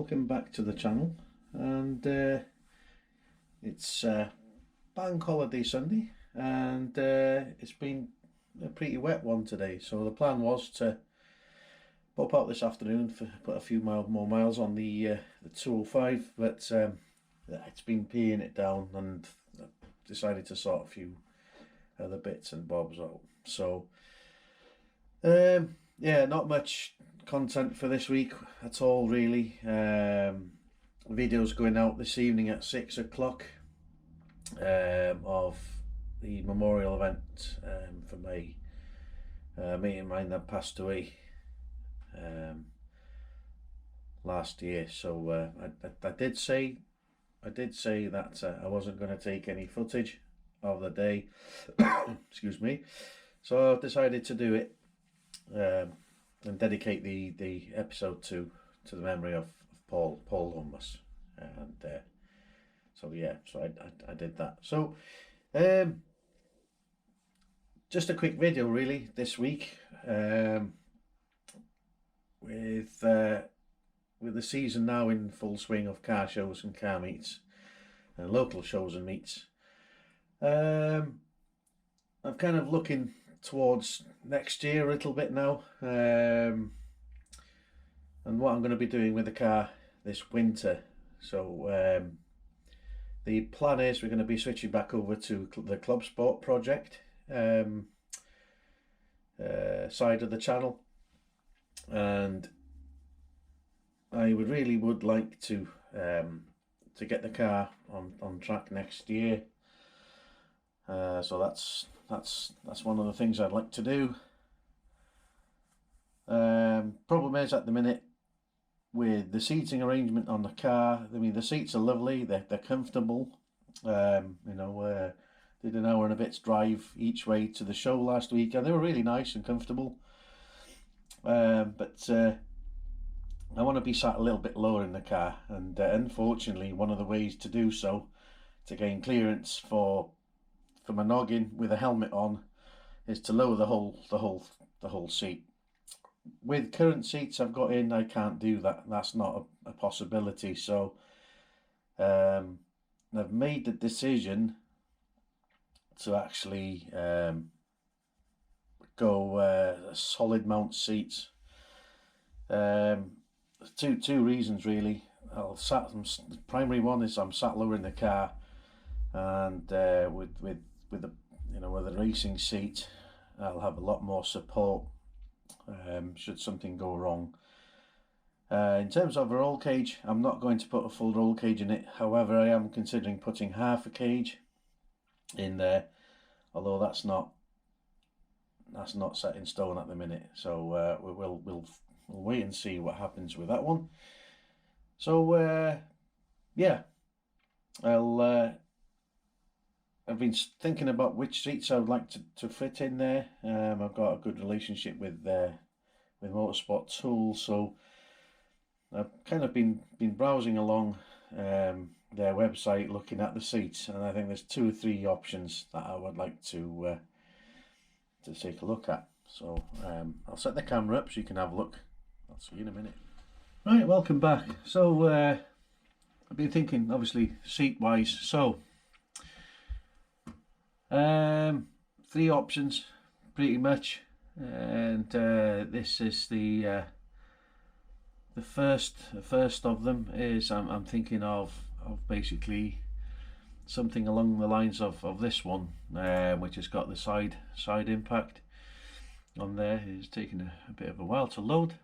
welcome back to the channel. And it's bank holiday Sunday, and it's been a pretty wet one today, so the plan was to pop out this afternoon for put a few more miles on the 205, but it's been peeing it down, and I decided to sort a few other bits and bobs out. So yeah, not much content for this week at all, really. Videos going out this evening at 6 o'clock of the memorial event for my mate of mine that passed away last year. So I did say that I wasn't going to take any footage of the day. Excuse me. So I decided to do it and dedicate the episode to the memory of Paul Hummus, and so yeah, so I did that. So just a quick video really this week, with the season now in full swing of car shows and car meets and local shows and meets. I'm kind of looking towards next year a little bit now, and what I'm going to be doing with the car this winter. So the plan is we're going to be switching back over to the Clubsport project side of the channel, and I really would like to get the car on track next year. So that's one of the things I'd like to do. Problem is, at the minute, with the seating arrangement on the car, I mean, the seats are lovely, they're comfortable. Did an hour and a bit's drive each way to the show last week, and they were really nice and comfortable. But I want to be sat a little bit lower in the car, and unfortunately, one of the ways to do so, to gain clearance for my noggin with a helmet on, is to lower the whole seat. With current seats I've got in, I can't do that. That's not a possibility. So I've made the decision to actually go solid mount seats. Two reasons really. The primary one is I'm sat lower in the car, and with the with a racing seat, I'll have a lot more support should something go wrong. In terms of a roll cage, I'm not going to put a full roll cage in it. However, I am considering putting half a cage in there, although that's not set in stone at the minute. So we'll wait and see what happens with that one. So yeah, I've been thinking about which seats I would like to fit in there. I've got a good relationship with Motorsport Tools, so I've kind of been browsing along their website, looking at the seats, and I think there's 2 or 3 options that I would like to take a look at. So I'll set the camera up so you can have a look. I'll see you in a minute. Right, welcome back. So I've been thinking, obviously, seat wise. So 3 options pretty much, and this is the first of them. Is I'm thinking of basically something along the lines of this one, which has got the side impact on there. It's taking a bit of a while to load.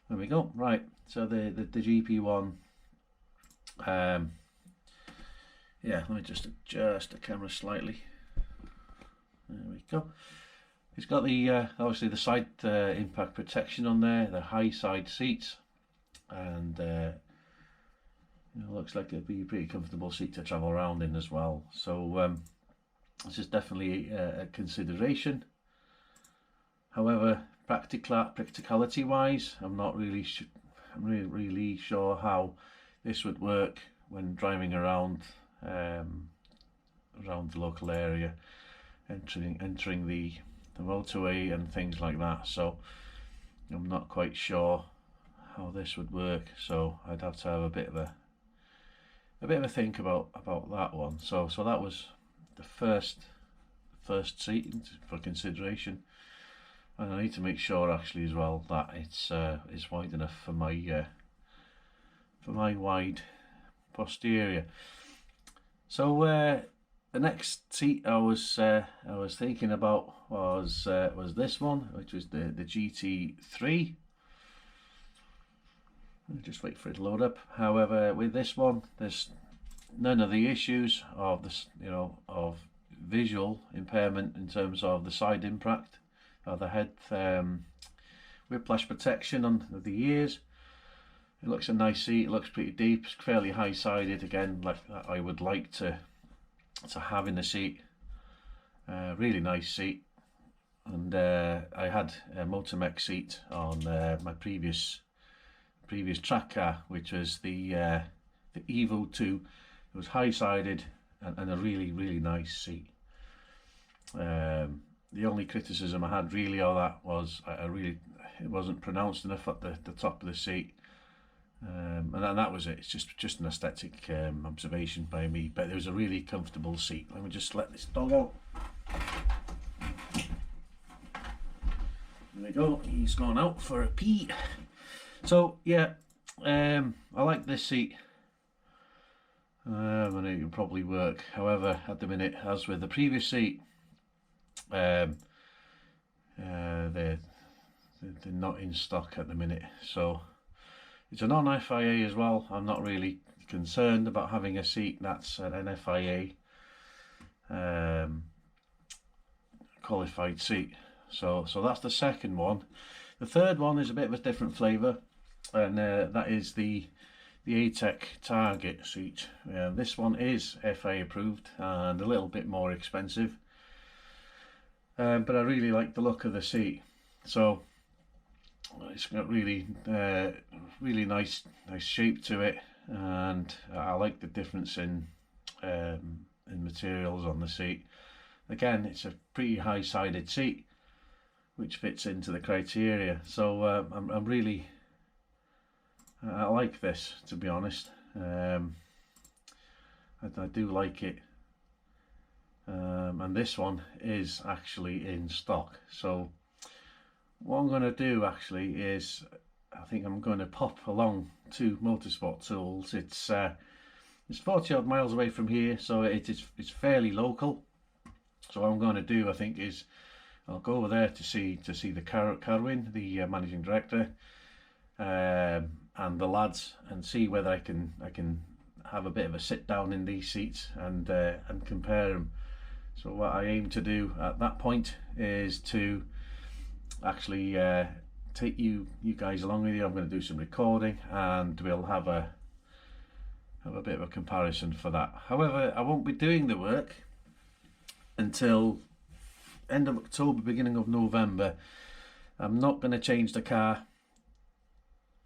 There we go. Right, so the GP one. Yeah, let me just adjust the camera slightly. There we go. It's got the obviously the side impact protection on there, the high side seats, and looks like it'd be a pretty comfortable seat to travel around in as well. So this is definitely a consideration. However, practicality wise, I'm not really really sure how this would work when driving around around the local area, entering the motorway and things like that. So I'm not quite sure how this would work, so I'd have to have a bit of a think about that one. So that was the first seat for consideration, and I need to make sure actually as well that it's wide enough for my wide posterior. So the next seat I was thinking about was this one, which was the GT3. I'll just wait for it to load up. However, with this one, there's none of the issues of this, of visual impairment in terms of the side impact or the head whiplash protection on the ears. It looks a nice seat. It looks pretty deep. It's fairly high-sided. Again, like I would like to have in the seat. Really nice seat. And I had a Motormech seat on my previous track car, which was the Evo 2. It was high-sided and a really nice seat. The only criticism I had really of that was it wasn't pronounced enough at the top of the seat. And that was it. It's just an aesthetic observation by me, but it was a really comfortable seat. Let me just let this dog out. There we go, he's gone out for a pee. So yeah, I like this seat, and it will probably work. However, at the minute, as with the previous seat, they're not in stock at the minute, so it's a non-FIA as well. I'm not really concerned about having a seat that's an FIA qualified seat. So that's the second one. The third one is a bit of a different flavour, and that is the ATEC Target seat. This one is FIA approved and a little bit more expensive, but I really like the look of the seat. So it's got really nice shape to it, and I like the difference in materials on the seat. Again, it's a pretty high-sided seat, which fits into the criteria. So I'm really, I like this, to be honest. I do like it, and this one is actually in stock. So what I'm going to do actually is, I think I'm going to pop along to Motorsport Tools. It's 40 odd miles away from here, so it's fairly local. So what I'm going to do, I think, is I'll go over there to see the Carwin, the managing director, and the lads, and see whether I can have a bit of a sit down in these seats and compare them. So what I aim to do at that point is to actually take you guys along with you. I'm going to do some recording, and we'll have a bit of a comparison for that. However, I won't be doing the work until end of October, beginning of November. I'm not going to change the car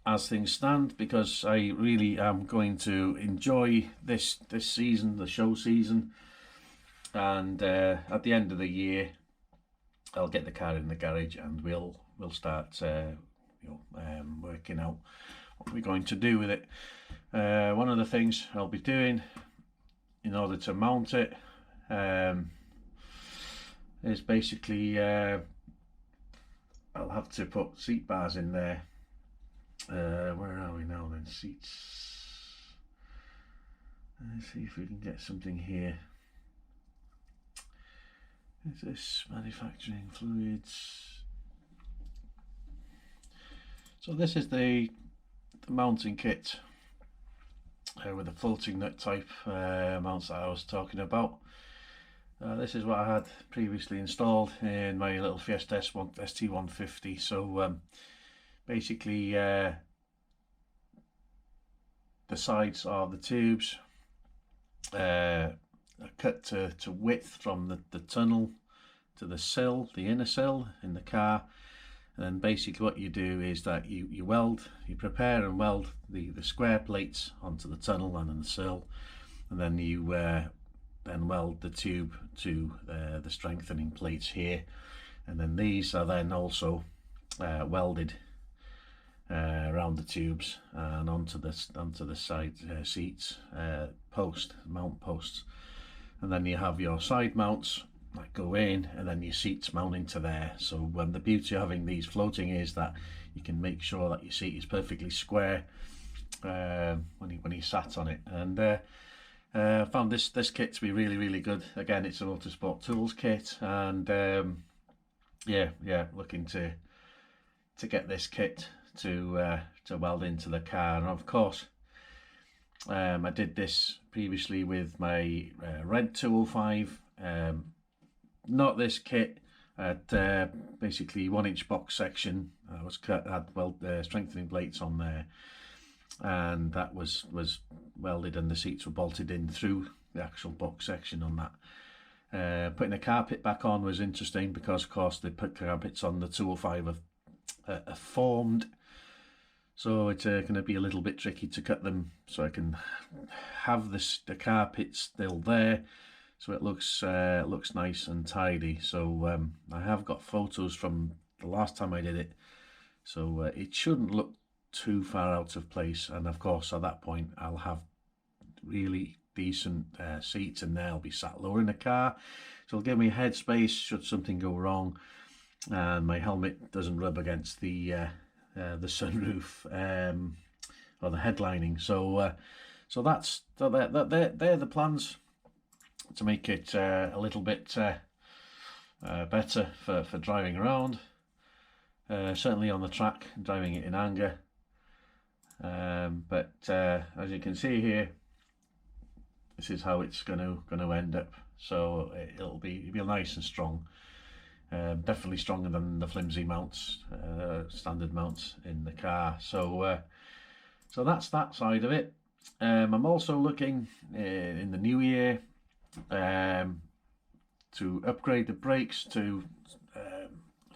as things stand, because I really am going to enjoy this season, the show season, and at the end of the year I'll get the car in the garage, and we'll start working out what we're going to do with it. One of the things I'll be doing in order to mount it is basically I'll have to put seat bars in there. Where are we now then? Seats. Let's see if we can get something here. Is this manufacturing fluids? So this is the mounting kit with the floating nut type mounts that I was talking about. This is what I had previously installed in my little Fiesta ST150. So basically the sides of the tubes are cut to width from the tunnel to the sill, the inner sill in the car. And then basically what you do is that you prepare and weld the square plates onto the tunnel and then the sill, and then you then weld the tube to the strengthening plates here, and then these are then also welded around the tubes and onto the side seats, mount posts, and then you have your side mounts that go in, and then your seats mount into there. So the beauty of having these floating is that you can make sure that your seat is perfectly square when you sat on it. And I found this kit to be really good. Again, it's a Motorsport Tools kit, and yeah, looking to get this kit to weld into the car. And of course, I did this previously with my red 205. Not this kit. At basically 1-inch box section. I had strengthening plates on there, and that was welded, and the seats were bolted in through the actual box section on that. Putting a carpet back on was interesting because, of course, the carpets on the 205 are formed, so it's going to be a little bit tricky to cut them, so I can have the carpet still there, so it looks nice and tidy. So I have got photos from the last time I did it, so it shouldn't look too far out of place. And of course, at that point, I'll have really decent seats in there. I'll be sat lower in the car, so it'll give me headspace should something go wrong, and my helmet doesn't rub against the sunroof or the headlining. So they're the plans to make it a little bit better for driving around. Certainly on the track, driving it in anger. But as you can see here, this is how it's going to end up. So it'll be nice and strong. Definitely stronger than the flimsy mounts, standard mounts in the car. So that's that side of it. I'm also looking in the new year to upgrade the brakes to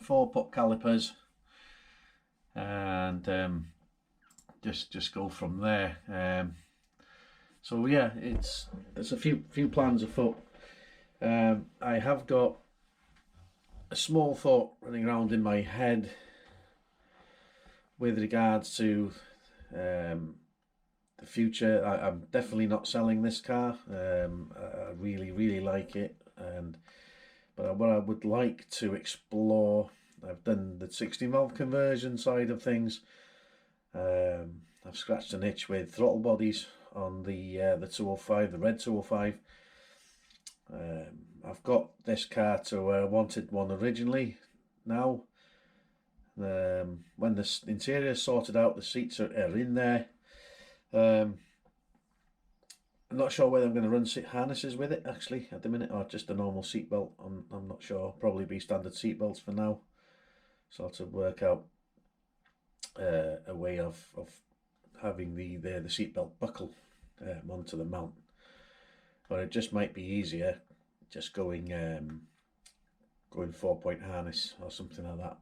4-put calipers, and just go from there. So yeah, there's a few plans afoot. I have got a small thought running around in my head with regards to the future. I'm definitely not selling this car. I really like it, but what I would like to explore, I've done the 16 valve conversion side of things. I've scratched an itch with throttle bodies on the 205, the red 205. I've got this car to where I wanted one originally. Now, when the interior is sorted out, the seats are in there. I'm not sure whether I'm going to run seat harnesses with it actually at the minute, or just a normal seat belt. I'm not sure. Probably be standard seat belts for now. Sort of work out a way of having the seat belt buckle onto the mount, or it just might be easier just going 4-point harness or something like that,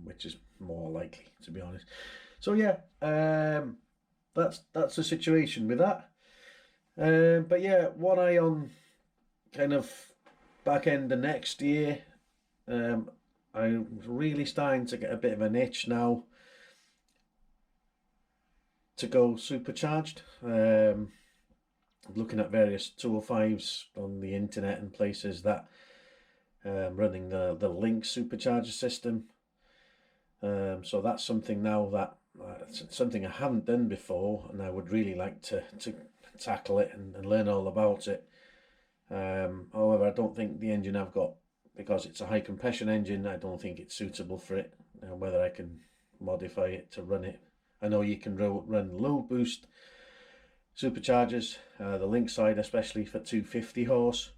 which is more likely, to be honest. So yeah, that's the situation with that. But yeah, one eye on kind of back end of next year. I'm really starting to get a bit of an itch now to go supercharged. I'm looking at various 205s on the internet and places that running the Link supercharger system. So that's something now that something I haven't done before, and I would really like to tackle it and learn all about it. However, I don't think the engine I've got, because it's a high compression engine, I don't think it's suitable for it. Whether I can modify it to run it. I know you can run low boost superchargers, the Link side especially, for 250 horse.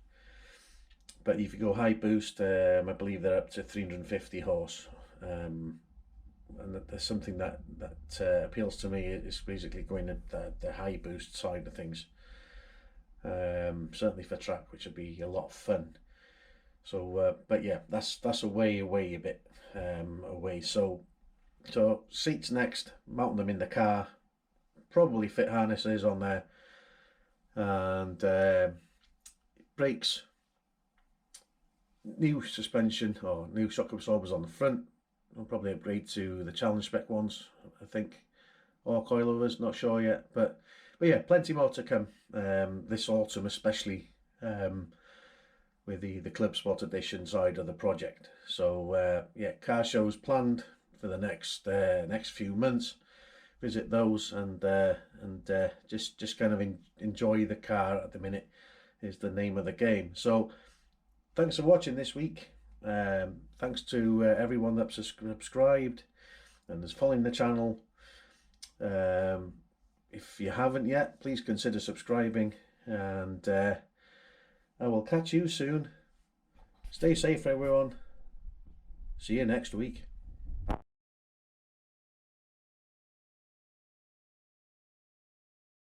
But if you go high boost, I believe they're up to 350 horse. And there's something that appeals to me is basically going at the high boost side of things. Certainly for track, which would be a lot of fun. So, but yeah, that's away a bit away. So seats next, mounting them in the car, probably fit harnesses on there, and brakes, new suspension or new shock absorbers on the front. I'll probably upgrade to the challenge spec ones I think, or coilovers, not sure yet. But yeah, plenty more to come this autumn, especially with the Clubsport edition side of the project. So yeah, car shows planned for the next few months. Visit those and just kind of enjoy the car at the minute is the name of the game. So thanks for watching this week. Thanks to everyone that's subscribed and is following the channel. If you haven't yet, please consider subscribing, and I will catch you soon. Stay safe, everyone. See you next week.